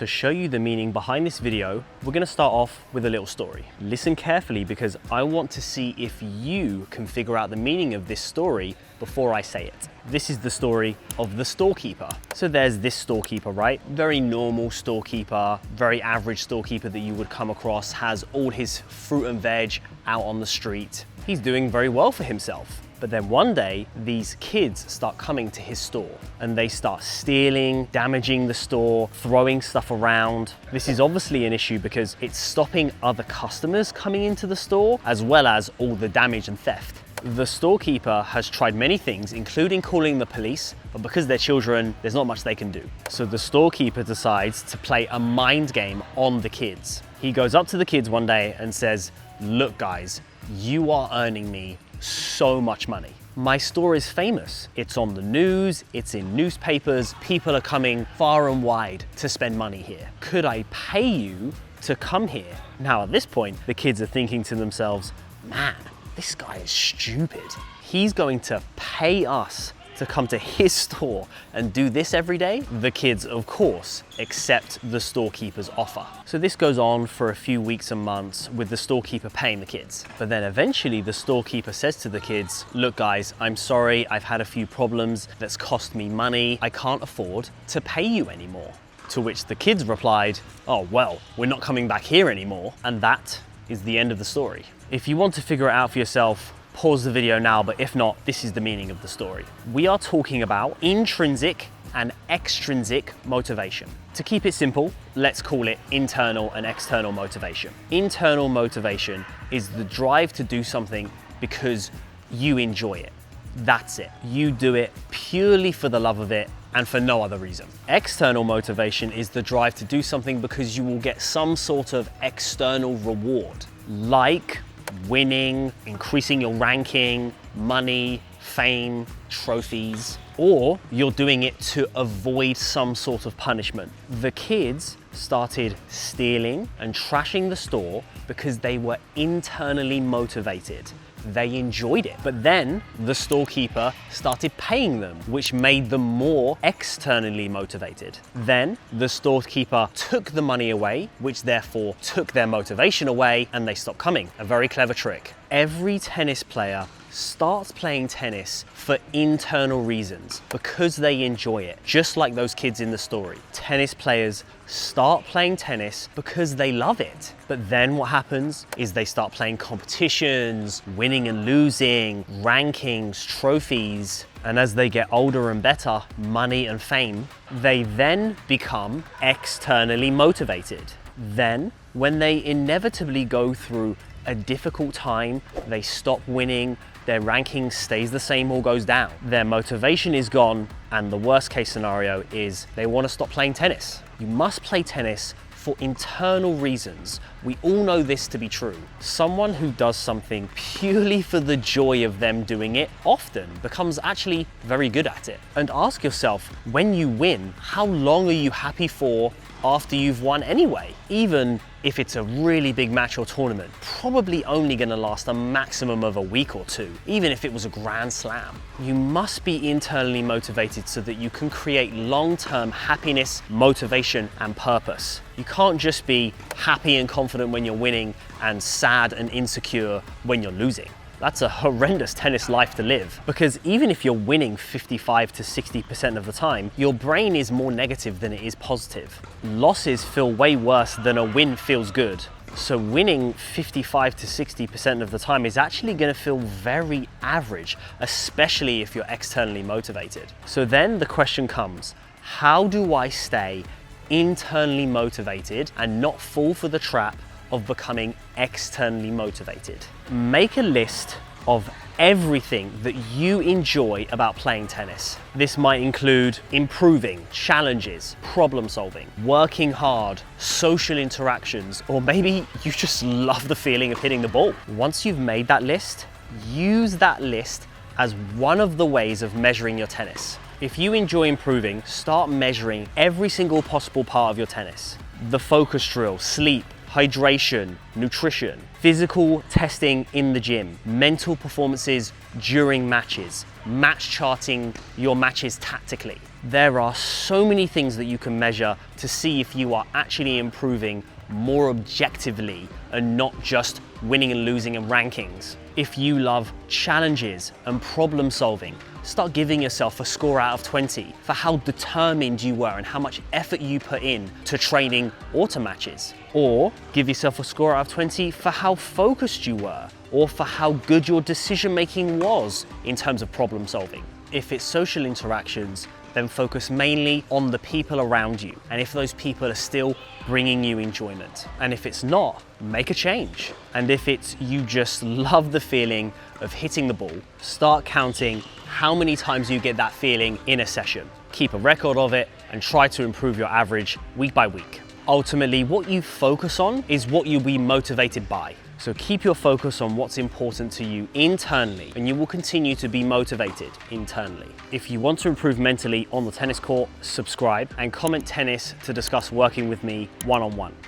to show you the meaning behind this video, we're going to start off with a little story. Listen carefully because I want to see if you can figure out the meaning of this story before I say it. This is the story of the storekeeper. So there's this storekeeper, right? Very normal storekeeper, very average storekeeper that you would come across, has all his fruit and veg out on the street. He's doing very well for himself. But then one day, these kids start coming to his store and they start stealing, damaging the store, throwing stuff around. This is obviously an issue because it's stopping other customers coming into the store, as well as all the damage and theft. The storekeeper has tried many things, including calling the police, but because they're children, there's not much they can do. So the storekeeper decides to play a mind game on the kids. He goes up to the kids one day and says, "Look guys, you are earning me so much money. My store is famous. It's on the news, it's in newspapers, people are coming far and wide to spend money here. Could I pay you to come here?" Now at this point, the kids are thinking to themselves, man, this guy is stupid. He's going to pay us to come to his store and do this every day? The kids, of course, accept the storekeeper's offer. So this goes on for a few weeks and months with the storekeeper paying the kids. But then eventually the storekeeper says to the kids, "Look guys, I'm sorry, I've had a few problems that's cost me money. I can't afford to pay you anymore." To which the kids replied, "Oh, well, we're not coming back here anymore." And that is the end of the story. If you want to figure it out for yourself, pause the video now, but if not, this is the meaning of the story. We are talking about intrinsic and extrinsic motivation. To keep it simple, let's call it internal and external motivation. Internal motivation is the drive to do something because you enjoy it. That's it. You do it purely for the love of it and for no other reason. External motivation is the drive to do something because you will get some sort of external reward, like winning, increasing your ranking, money, fame, trophies, or you're doing it to avoid some sort of punishment. The kids started stealing and trashing the store because they were internally motivated. They enjoyed it. But then the storekeeper started paying them, which made them more externally motivated. Then the storekeeper took the money away, which therefore took their motivation away, and they stopped coming. A very clever trick. Every tennis player starts playing tennis for internal reasons because they enjoy it, just like those kids in the story. Tennis players start playing tennis because they love it. But then what happens is they start playing competitions, winning and losing, rankings, trophies, and as they get older and better, money and fame, they then become externally motivated. Then, when they inevitably go through a difficult time, they stop winning, their ranking stays the same or goes down. Their motivation is gone, and the worst case scenario is they want to stop playing tennis. You must play tennis for internal reasons. We all know this to be true. Someone who does something purely for the joy of them doing it often becomes actually very good at it. And ask yourself, when you win, how long are you happy for after you've won anyway? Even if it's a really big match or tournament, probably only gonna last a maximum of a week or two, even if it was a grand slam. You must be internally motivated so that you can create long-term happiness, motivation, and purpose. You can't just be happy and confident when you're winning and sad and insecure when you're losing. That's a horrendous tennis life to live, because even if you're winning 55 to 60% of the time, your brain is more negative than it is positive. Losses feel way worse than a win feels good. So winning 55 to 60% of the time is actually going to feel very average, especially if you're externally motivated. So then the question comes, how do I stay internally motivated and not fall for the trap of becoming externally motivated? Make a list of everything that you enjoy about playing tennis. This might include improving, challenges, problem solving, working hard, social interactions, or maybe you just love the feeling of hitting the ball. Once you've made that list, use that list as one of the ways of measuring your tennis. If you enjoy improving, start measuring every single possible part of your tennis. The focus drill, sleep, hydration, nutrition, physical testing in the gym, mental performances during matches, match charting your matches tactically. There are so many things that you can measure to see if you are actually improving more objectively and not just winning and losing in rankings. If you love challenges and problem solving, start giving yourself a score out of 20 for how determined you were and how much effort you put in to training or to matches. Or give yourself a score out of 20 for how focused you were or for how good your decision making was in terms of problem solving. If it's social interactions, then focus mainly on the people around you and if those people are still bringing you enjoyment. And if it's not, make a change. And if it's you just love the feeling of hitting the ball, start counting how many times you get that feeling in a session. Keep a record of it and try to improve your average week by week. Ultimately, what you focus on is what you'll be motivated by. So keep your focus on what's important to you internally and you will continue to be motivated internally. If you want to improve mentally on the tennis court, subscribe and comment tennis to discuss working with me one-on-one.